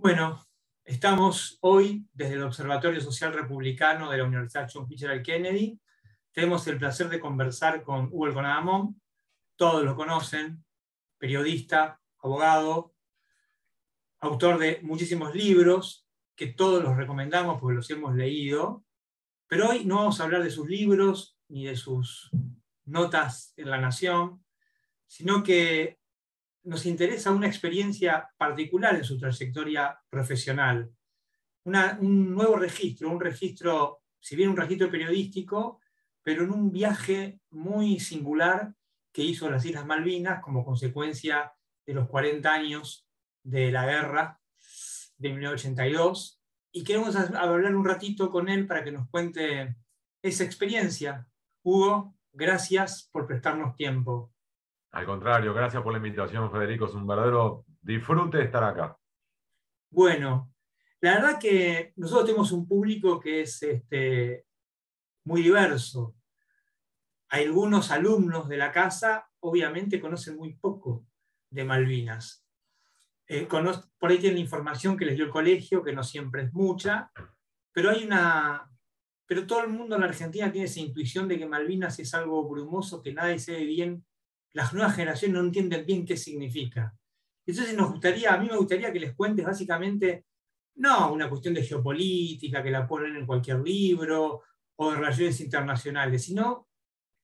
Bueno, estamos hoy desde el Observatorio Social Republicano de la Universidad John Fitzgerald Kennedy. Tenemos el placer de conversar con Hugo Elconadamón. Todos lo conocen, periodista, abogado, autor de muchísimos libros, que todos los recomendamos porque los hemos leído. Pero hoy no vamos a hablar de sus libros ni de sus notas en La Nación, sino que nos interesa una experiencia particular en su trayectoria profesional. Un nuevo registro, un registro, si bien un registro periodístico, pero en un viaje muy singular que hizo a las Islas Malvinas como consecuencia de los 40 años de la guerra de 1982. Y queremos hablar un ratito con él para que nos cuente esa experiencia. Hugo, gracias por prestarnos tiempo. Al contrario, gracias por la invitación, Federico. Es un verdadero disfrute estar acá. Bueno, la verdad que nosotros tenemos un público que es muy diverso. Algunos alumnos de la casa obviamente conocen muy poco de Malvinas. Por ahí tienen información que les dio el colegio, que no siempre es mucha, pero pero todo el mundo en la Argentina tiene esa intuición de que Malvinas es algo brumoso, que nadie sabe bien, las nuevas generaciones no entienden bien qué significa. Entonces a mí me gustaría que les cuentes básicamente, no una cuestión de geopolítica, que la ponen en cualquier libro, o de relaciones internacionales, sino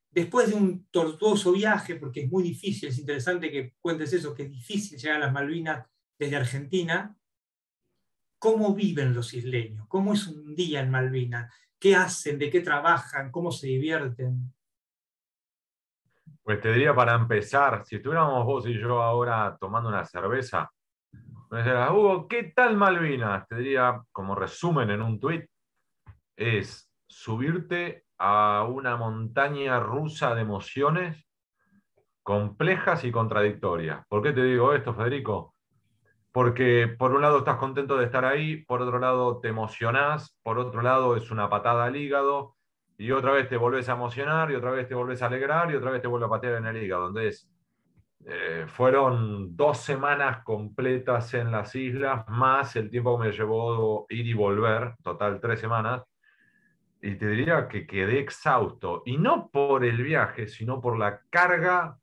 después de un tortuoso viaje, porque es muy difícil, es interesante que cuentes eso, que es difícil llegar a las Malvinas desde Argentina. ¿Cómo viven los isleños? ¿Cómo es un día en Malvinas? ¿Qué hacen? ¿De qué trabajan? ¿Cómo se divierten? Pues te diría para empezar, si estuviéramos vos y yo ahora tomando una cerveza, me dijeras, Hugo, ¿qué tal Malvinas? Te diría, como resumen en un tuit, es subirte a una montaña rusa de emociones complejas y contradictorias. ¿Por qué te digo esto, Federico? Porque por un lado estás contento de estar ahí, por otro lado te emocionás, por otro lado es una patada al hígado, y otra vez te volvés a emocionar, y otra vez te volvés a alegrar, y otra vez te vuelve a patear en el hígado. Entonces, fueron 2 semanas completas en las islas, más el tiempo que me llevó ir y volver, total 3 semanas, y te diría que quedé exhausto, y no por el viaje, sino por la carga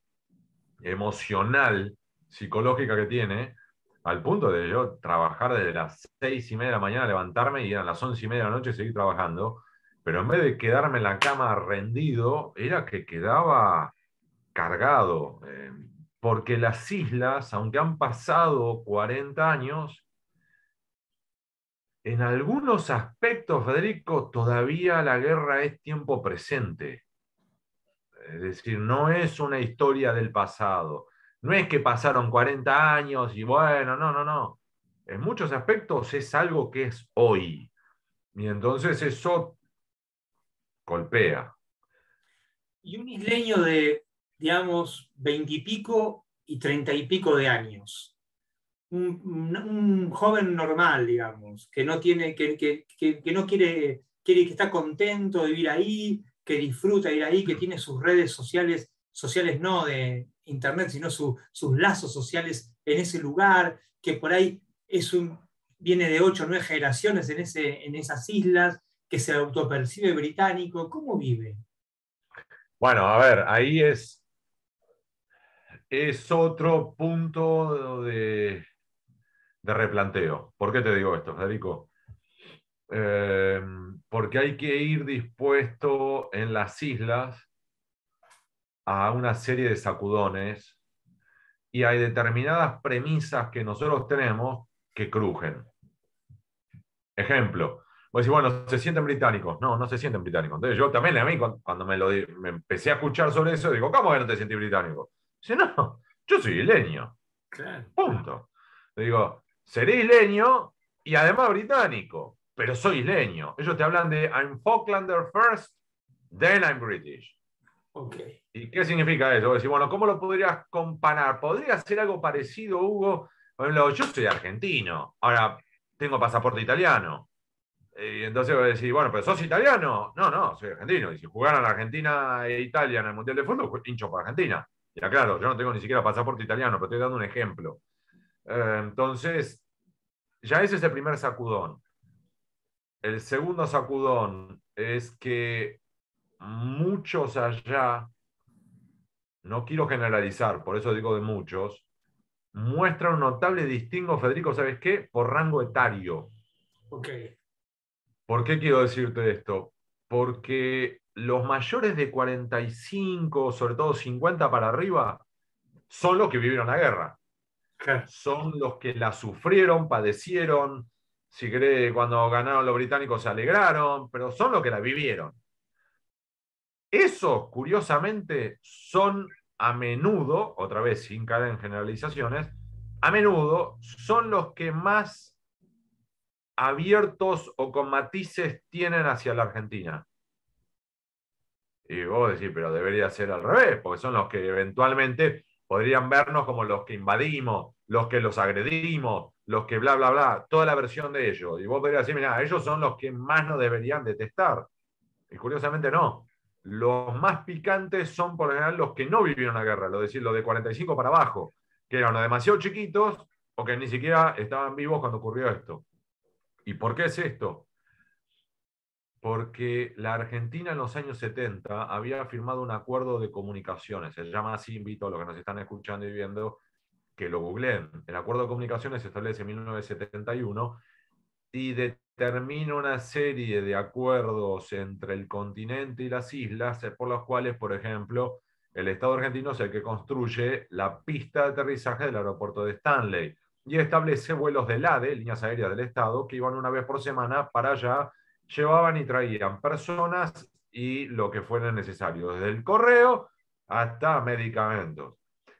emocional, psicológica que tiene, al punto de yo trabajar desde las 6:30 de la mañana, levantarme y a las 11:30 de la noche seguir trabajando, pero en vez de quedarme en la cama rendido, era que quedaba cargado, porque las islas, aunque han pasado 40 años, en algunos aspectos, Federico, todavía la guerra es tiempo presente. Es decir, no es una historia del pasado. No es que pasaron 40 años y bueno, no, no, no. En muchos aspectos es algo que es hoy. Y entonces eso golpea. Y un isleño de, digamos, 20 y pico y 30 y pico de años. Un joven normal, digamos, que no tiene, que no quiere, que está contento de vivir ahí, que disfruta de ir ahí, que tiene sus redes sociales no de internet, sino sus lazos sociales en ese lugar, que por ahí viene de 8 o 9 generaciones en esas islas, que se autopercibe británico. ¿Cómo vive? Bueno, a ver, ahí es otro punto de replanteo. ¿Por qué te digo esto, Federico? Eh, Porque hay que ir dispuesto en las islas a una serie de sacudones y hay determinadas premisas que nosotros tenemos que crujen. Ejemplo, vos decís, bueno, se sienten británicos. No, no se sienten británicos. Entonces yo también, a mí, cuando me empecé a escuchar sobre eso, digo, ¿cómo que no te sentís británico? Dice, no, yo soy isleño. Claro. Punto. Le digo, seré isleño y además británico, pero soy isleño. Ellos te hablan de I'm Falklander first, then I'm British. Okay. ¿Y qué significa eso? Decir, bueno, ¿cómo lo podrías comparar? ¿Podría ser algo parecido, Hugo? Por ejemplo, yo soy argentino, ahora tengo pasaporte italiano. Y entonces voy a decir, bueno, pero ¿sos italiano? No, no, soy argentino. Y si jugaran Argentina e Italia en el Mundial de Fútbol, hincho por Argentina. Y claro, yo no tengo ni siquiera pasaporte italiano, pero estoy dando un ejemplo. Entonces, ya ese es el primer sacudón. El segundo sacudón es que muchos allá, no quiero generalizar, por eso digo de muchos, muestran un notable distingo, Federico, ¿sabes qué? Por rango etario. Ok. ¿Por qué quiero decirte esto? Porque los mayores de 45, sobre todo 50 para arriba, son los que vivieron la guerra. Claro. Son los que la sufrieron, padecieron. Si querés, cuando ganaron los británicos se alegraron, pero son los que la vivieron. Esos, curiosamente, son a menudo, otra vez sin caer en generalizaciones, a menudo son los que más abiertos o con matices tienen hacia la Argentina. Y vos decís, pero debería ser al revés, porque son los que eventualmente podrían vernos como los que invadimos, los que los agredimos, los que bla, bla, bla, toda la versión de ellos. Y vos podrías decir, mira, ellos son los que más nos deberían detestar. Y curiosamente no. Los más picantes son por lo general los que no vivieron la guerra, lo decir, los de 45 para abajo, que eran demasiado chiquitos o que ni siquiera estaban vivos cuando ocurrió esto. ¿Y por qué es esto? Porque la Argentina en los años 70 había firmado un acuerdo de comunicaciones, se llama así, invito a los que nos están escuchando y viendo que lo googleen. El acuerdo de comunicaciones se establece en 1971 y determina una serie de acuerdos entre el continente y las islas, por los cuales, por ejemplo, el Estado argentino es el que construye la pista de aterrizaje del aeropuerto de Stanley y establece vuelos del ADE, líneas aéreas del Estado, que iban una vez por semana para allá, llevaban y traían personas y lo que fuera necesario, desde el correo hasta medicamentos.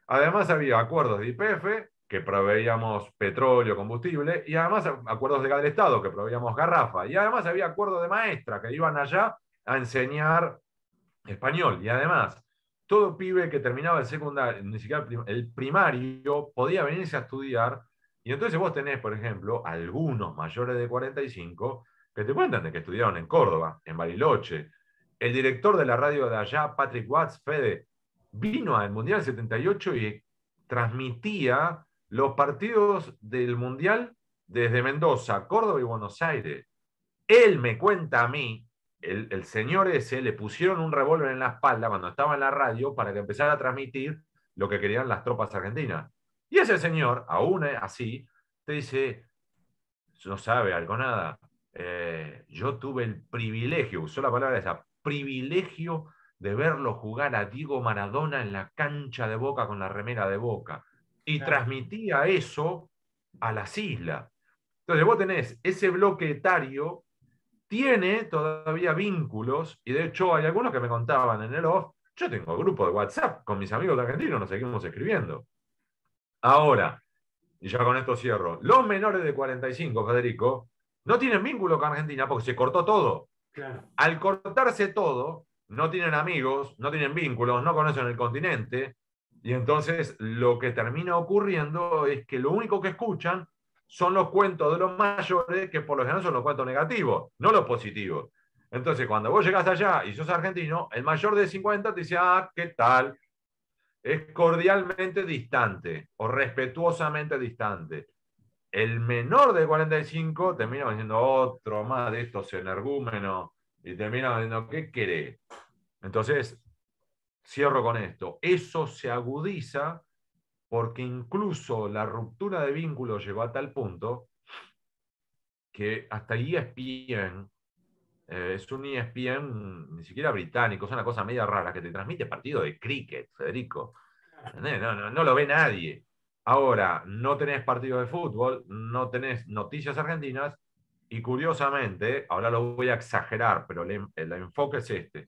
Además había acuerdos de YPF, que proveíamos petróleo, combustible, y además acuerdos de gas del Estado, que proveíamos garrafa, y además había acuerdos de maestra, que iban allá a enseñar español, y además todo pibe que terminaba el secundario, ni siquiera el primario, podía venirse a estudiar, y entonces vos tenés, por ejemplo, algunos mayores de 45 que te cuentan de que estudiaron en Córdoba, en Bariloche. El director de la radio de allá, Patrick Watts, Fede, vino al Mundial 78 y transmitía los partidos del Mundial desde Mendoza, Córdoba y Buenos Aires. Él me cuenta a mí, el señor ese, le pusieron un revólver en la espalda cuando estaba en la radio para que empezara a transmitir lo que querían las tropas argentinas. Y ese señor, aún así, te dice, no sabe algo nada. Yo tuve el privilegio, usó la palabra esa, privilegio de verlo jugar a Diego Maradona en la cancha de Boca con la remera de Boca. Y transmitía eso a las islas. Entonces vos tenés ese bloque etario, tiene todavía vínculos, y de hecho hay algunos que me contaban en el off, yo tengo grupo de WhatsApp con mis amigos de argentinos, nos seguimos escribiendo. Ahora, y ya con esto cierro, los menores de 45, Federico, no tienen vínculo con Argentina porque se cortó todo. Claro. Al cortarse todo, no tienen amigos, no tienen vínculos, no conocen el continente, y entonces lo que termina ocurriendo es que lo único que escuchan son los cuentos de los mayores, que por lo general son los cuentos negativos, no los positivos. Entonces, cuando vos llegás allá y sos argentino, el mayor de 50 te dice, ah, ¿qué tal? Es cordialmente distante o respetuosamente distante. El menor de 45 termina diciendo otro más de estos energúmenos y termina diciendo, ¿qué querés? Entonces, cierro con esto. Eso se agudiza porque incluso la ruptura de vínculos llegó a tal punto que hasta ESPN, es un ESPN ni siquiera británico, es una cosa media rara, que te transmite partido de cricket, Federico. No lo ve nadie. Ahora, no tenés partidos de fútbol, no tenés noticias argentinas, y curiosamente, ahora lo voy a exagerar, pero el enfoque es este.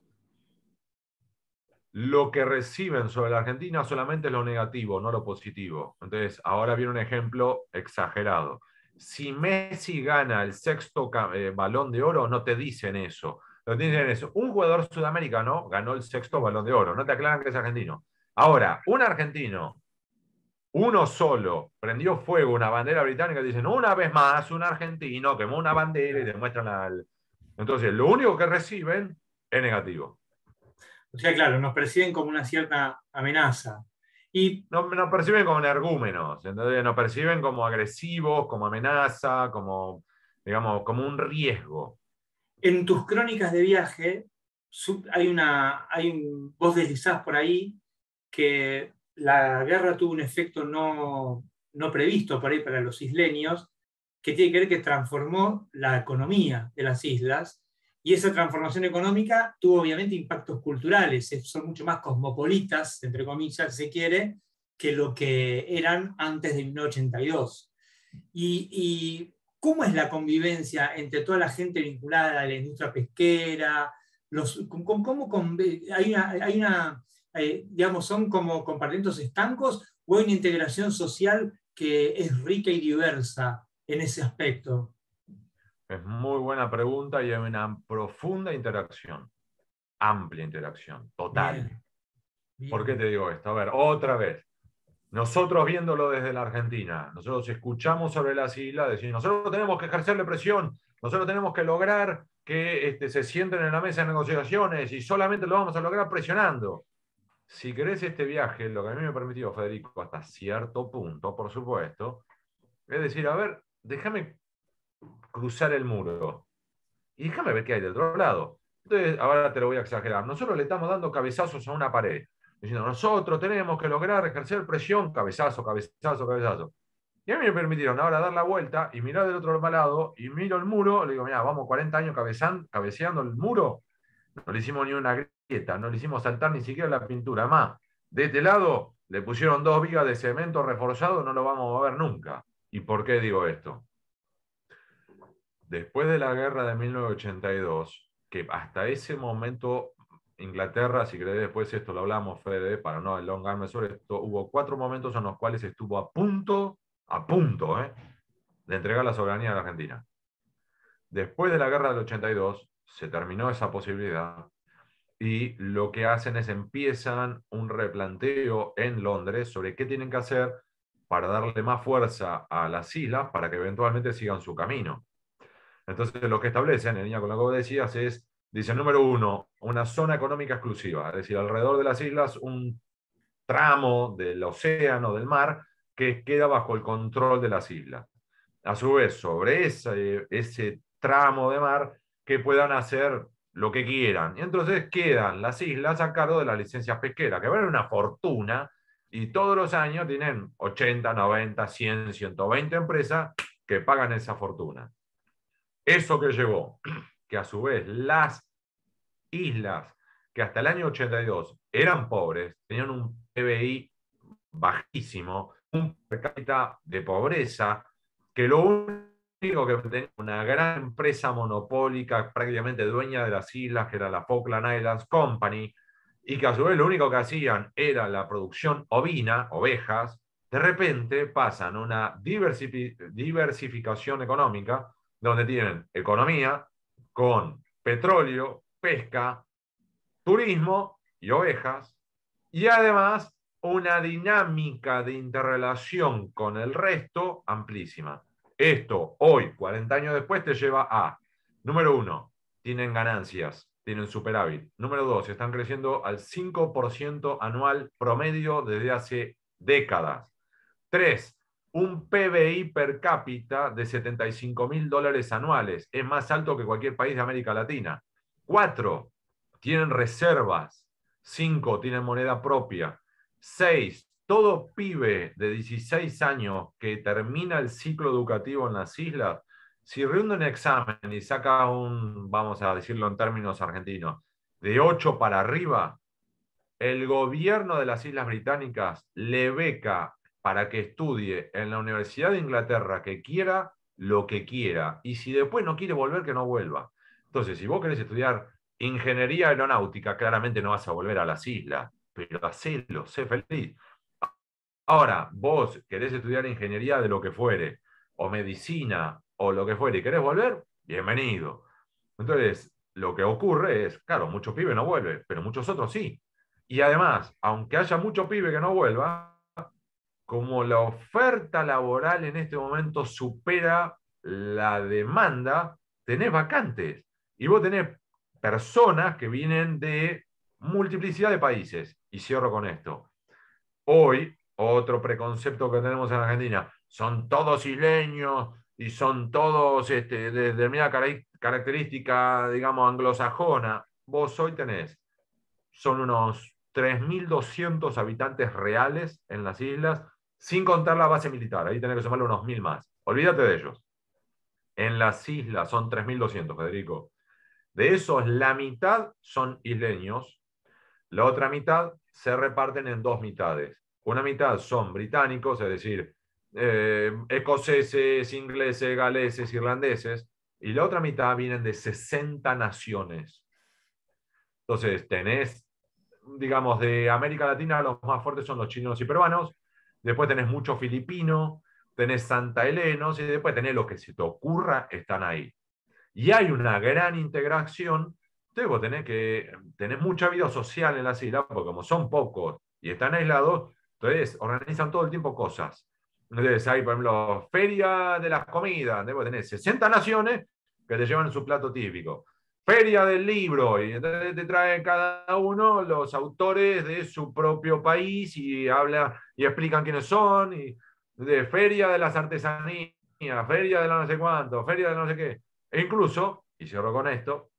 Lo que reciben sobre la Argentina solamente es lo negativo, no lo positivo. Entonces, ahora viene un ejemplo exagerado. Si Messi gana el sexto balón de oro, no te dicen eso. Lo que dicen es, un jugador sudamericano ganó el sexto balón de oro. No te aclaran que es argentino. Ahora, un argentino, uno solo, prendió fuego una bandera británica y dicen, una vez más, un argentino quemó una bandera y demuestran al... Entonces, lo único que reciben es negativo. O sea, claro, nos perciben como una cierta amenaza. Y nos perciben como energúmenos, entonces nos perciben como agresivos, como amenaza, como, digamos, como un riesgo. en tus crónicas de viaje, vos deslizás por ahí que la guerra tuvo un efecto no previsto por ahí para los isleños, que tiene que ver que transformó la economía de las islas, y esa transformación económica tuvo obviamente impactos culturales, son mucho más cosmopolitas, entre comillas, si se quiere, que lo que eran antes de 1982. Y cómo es la convivencia entre toda la gente vinculada a la industria pesquera, digamos, son como compartimentos estancos o hay una integración social que es rica y diversa en ese aspecto. Es muy buena pregunta y hay una profunda interacción, amplia interacción, total. Bien, ¿Por qué bien. te digo esto? A ver, otra vez. Nosotros viéndolo desde la Argentina, nosotros escuchamos sobre las islas, decir, nosotros tenemos que ejercerle presión, nosotros tenemos que lograr que se sienten en la mesa de negociaciones y solamente lo vamos a lograr presionando. Si querés este viaje, lo que a mí me permitió, Federico, hasta cierto punto, por supuesto, es decir, a ver, déjame cruzar el muro y déjame ver qué hay del otro lado. Entonces, ahora te lo voy a exagerar. Nosotros le estamos dando cabezazos a una pared, diciendo, nosotros tenemos que lograr ejercer presión, cabezazo, cabezazo, cabezazo. Y a mí me permitieron ahora dar la vuelta y mirar del otro lado y miro el muro, le digo, mira, vamos 40 años cabeceando el muro, no le hicimos ni una grieta, no le hicimos saltar ni siquiera la pintura. Más, de este lado le pusieron 2 vigas de cemento reforzado, no lo vamos a ver nunca. ¿Y por qué digo esto? Después de la guerra de 1982, que hasta ese momento Inglaterra, si querés después esto lo hablamos, Fede, para no elongarme sobre esto, hubo 4 momentos en los cuales estuvo a punto, de entregar la soberanía a la Argentina. Después de la guerra del 82, se terminó esa posibilidad y lo que hacen es empiezan un replanteo en Londres sobre qué tienen que hacer para darle más fuerza a las islas para que eventualmente sigan su camino. Entonces, lo que establecen, en línea con lo que vos decías, dice, número 1, una zona económica exclusiva, es decir, alrededor de las islas, un tramo del océano, del mar, que queda bajo el control de las islas. A su vez, sobre ese tramo de mar, que puedan hacer lo que quieran. Y entonces quedan las islas a cargo de las licencias pesqueras, que valen una fortuna, y todos los años tienen 80, 90, 100, 120 empresas que pagan esa fortuna. Eso que llevó que a su vez las islas que hasta el año 82 eran pobres, tenían un PBI bajísimo, un per cápita de pobreza, que lo único que tenía una gran empresa monopólica, prácticamente dueña de las islas, que era la Falkland Islands Company, y que a su vez lo único que hacían era la producción ovina, ovejas, de repente pasan a una diversificación económica donde tienen economía con petróleo, pesca, turismo y ovejas, y además una dinámica de interrelación con el resto amplísima. Esto hoy, 40 años después, te lleva a, número 1, tienen ganancias, tienen superávit. Número 2, están creciendo al 5% anual promedio desde hace décadas. 3, un PBI per cápita de $75.000 anuales. Es más alto que cualquier país de América Latina. 4, tienen reservas. 5, tienen moneda propia. 6, todo pibe de 16 años que termina el ciclo educativo en las islas, si rinde un examen y saca un, vamos a decirlo en términos argentinos, de 8 para arriba, el gobierno de las Islas Británicas le beca para que estudie en la Universidad de Inglaterra que quiera lo que quiera. Y si después no quiere volver, que no vuelva. Entonces, si vos querés estudiar ingeniería aeronáutica, claramente no vas a volver a las islas, pero hacelo, sé feliz. Ahora, vos querés estudiar ingeniería de lo que fuere, o medicina, o lo que fuere, y querés volver, bienvenido. Entonces, lo que ocurre es, claro, muchos pibes no vuelven, pero muchos otros sí. Y además, aunque haya mucho pibe que no vuelva, como la oferta laboral en este momento supera la demanda, tenés vacantes. Y vos tenés personas que vienen de multiplicidad de países. Y cierro con esto. Hoy, otro preconcepto que tenemos en Argentina, son todos isleños y son todos de determinada característica, digamos, anglosajona. Vos hoy tenés, son unos 3.200 habitantes reales en las islas, sin contar la base militar. Ahí tenés que sumarle unos 1.000 más. Olvídate de ellos. En las islas son 3.200, Federico. De esos, la mitad son isleños, la otra mitad se reparten en dos mitades. Una mitad son británicos, es decir, escoceses, ingleses, galeses, irlandeses, y la otra mitad vienen de 60 naciones. Entonces, tenés, digamos, de América Latina, los más fuertes son los chinos y peruanos, después tenés mucho filipino, tenés santahelenos, y después tenés lo que se te ocurra, están ahí. Y hay una gran integración. Entonces vos tenés mucha vida social en las islas, porque como son pocos y están aislados, entonces organizan todo el tiempo cosas. Entonces hay, por ejemplo, feria de las comidas, vos tenés 60 naciones que te llevan su plato típico. Feria del libro, y entonces te traen cada uno los autores de su propio país y habla y explican quiénes son, y de feria de las artesanías, feria de la no sé cuánto, feria de no sé qué. E incluso, y cierro con esto,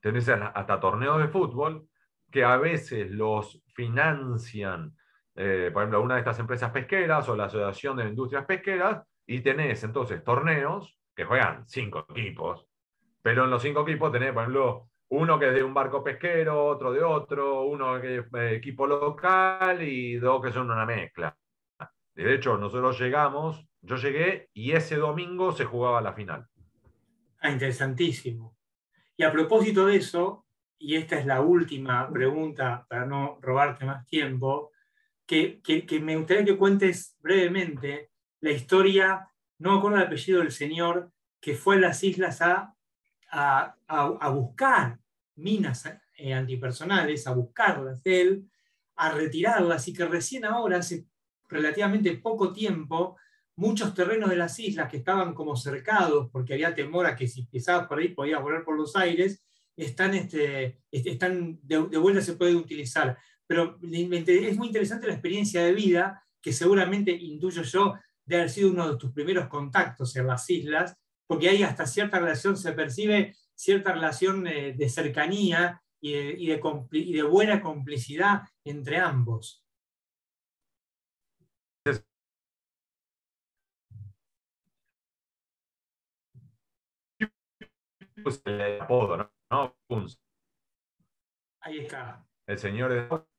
tenés hasta torneos de fútbol que a veces los financian, por ejemplo, una de estas empresas pesqueras o la Asociación de Industrias Pesqueras, y tenés entonces torneos que juegan 5 equipos, pero en los 5 equipos tenés, por ejemplo, uno que es de un barco pesquero, otro de otro, uno que es equipo local y dos que son una mezcla. De hecho, nosotros yo llegué y ese domingo se jugaba la final. Ah, interesantísimo. Y a propósito de eso, y esta es la última pregunta para no robarte más tiempo, que me gustaría que cuentes brevemente la historia, no me acuerdo el apellido del señor, que fue a las islas a buscar minas antipersonales, a buscarlas él, a retirarlas, y que recién ahora, hace relativamente poco tiempo, muchos terrenos de las islas que estaban como cercados porque había temor a que si pisabas por ahí podías volar por los aires, están de vuelta, se puede utilizar. Pero es muy interesante la experiencia de vida que seguramente, intuyo yo, de haber sido uno de tus primeros contactos en las islas, porque hay hasta cierta relación, se percibe cierta relación de cercanía y de buena complicidad entre ambos. Pues el apodo, ¿no? Ahí está. El señor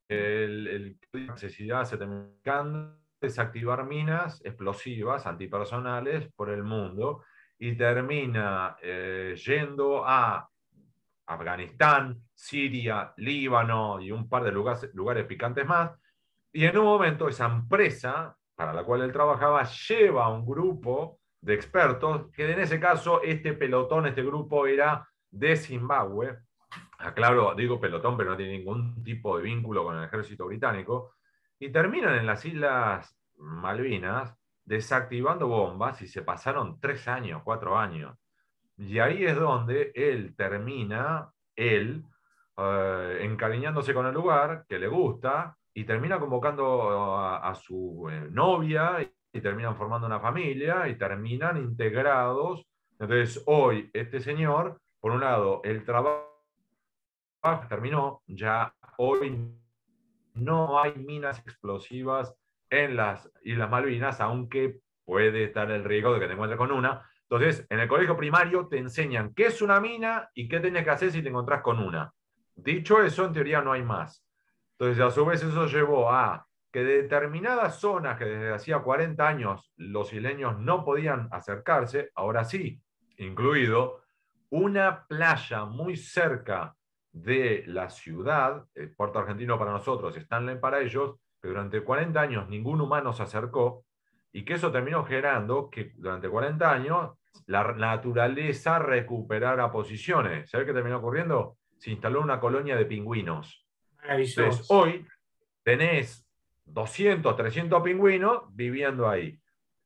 el necesidad se termina desactivar minas explosivas antipersonales por el mundo y termina yendo a Afganistán, Siria, Líbano y un par de lugares picantes más. Y en un momento esa empresa para la cual él trabajaba lleva a un grupo de expertos, que en ese caso este pelotón, este grupo era de Zimbabue. Claro, digo pelotón, pero no tiene ningún tipo de vínculo con el ejército británico, y terminan en las Islas Malvinas desactivando bombas y se pasaron 3 años, 4 años. Y ahí es donde él termina, encariñándose con el lugar, que le gusta, y termina convocando a su novia, y terminan formando una familia, y terminan integrados. Entonces, hoy, este señor, por un lado, el trabajo terminó, ya hoy no hay minas explosivas en las Islas Malvinas, aunque puede estar el riesgo de que te encuentres con una. Entonces, en el colegio primario te enseñan qué es una mina y qué tienes que hacer si te encontrás con una. Dicho eso, en teoría no hay más. Entonces, a su vez, eso llevó a que de determinadas zonas que desde hacía 40 años los isleños no podían acercarse, ahora sí, incluido una playa muy cerca de la ciudad, Puerto Argentino para nosotros, Stanley para ellos, que durante 40 años ningún humano se acercó, y que eso terminó generando que durante 40 años la naturaleza recuperara posiciones. ¿Sabes qué terminó ocurriendo? Se instaló una colonia de pingüinos. Entonces, Maravilloso. hoy tenés 200, 300 pingüinos viviendo ahí.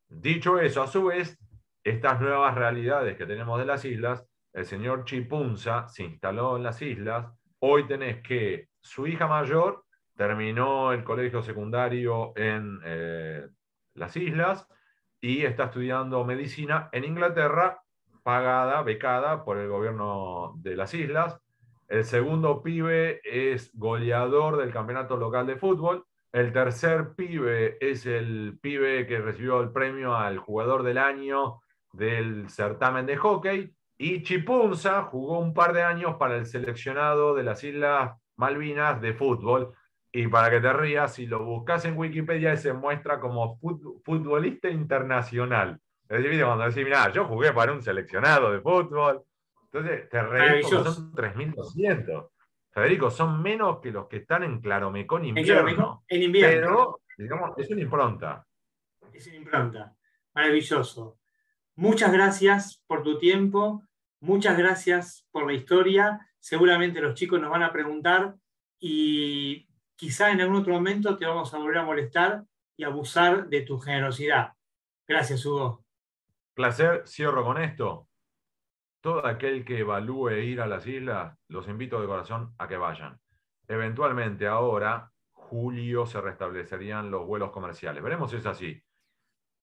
Dicho eso, a su vez, estas nuevas realidades que tenemos de las islas, el señor Chipunza se instaló en las islas. Hoy tenés que su hija mayor terminó el colegio secundario en las islas y está estudiando medicina en Inglaterra, pagada, becada por el gobierno de las islas. El segundo pibe es goleador del campeonato local de fútbol. El tercer pibe es el pibe que recibió el premio al jugador del año del certamen de hockey. Y Chipunza jugó un par de años para el seleccionado de las Islas Malvinas de fútbol. Y para que te rías, si lo buscas en Wikipedia, se muestra como futbolista internacional. Es decir, cuando decís, mira, yo jugué para un seleccionado de fútbol. Entonces te reís porque Maravilloso. son 3.200. Federico, son menos que los que están en Claromecón En Claromecó, invierno. en invierno. Pero, digamos, es una impronta. Es una impronta. Maravilloso. Muchas gracias por tu tiempo. Muchas gracias por la historia. Seguramente los chicos nos van a preguntar y quizá en algún otro momento te vamos a volver a molestar y abusar de tu generosidad. Gracias, Hugo. Placer, cierro con esto. Todo aquel que evalúe ir a las islas, los invito de corazón a que vayan. Eventualmente ahora, julio, se restablecerían los vuelos comerciales. Veremos si es así.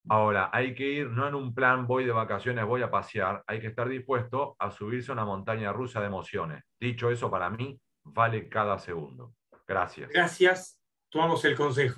Ahora, hay que ir no en un plan voy de vacaciones, voy a pasear, hay que estar dispuesto a subirse a una montaña rusa de emociones. Dicho eso, para mí, vale cada segundo. Gracias. Gracias. Tomamos el consejo.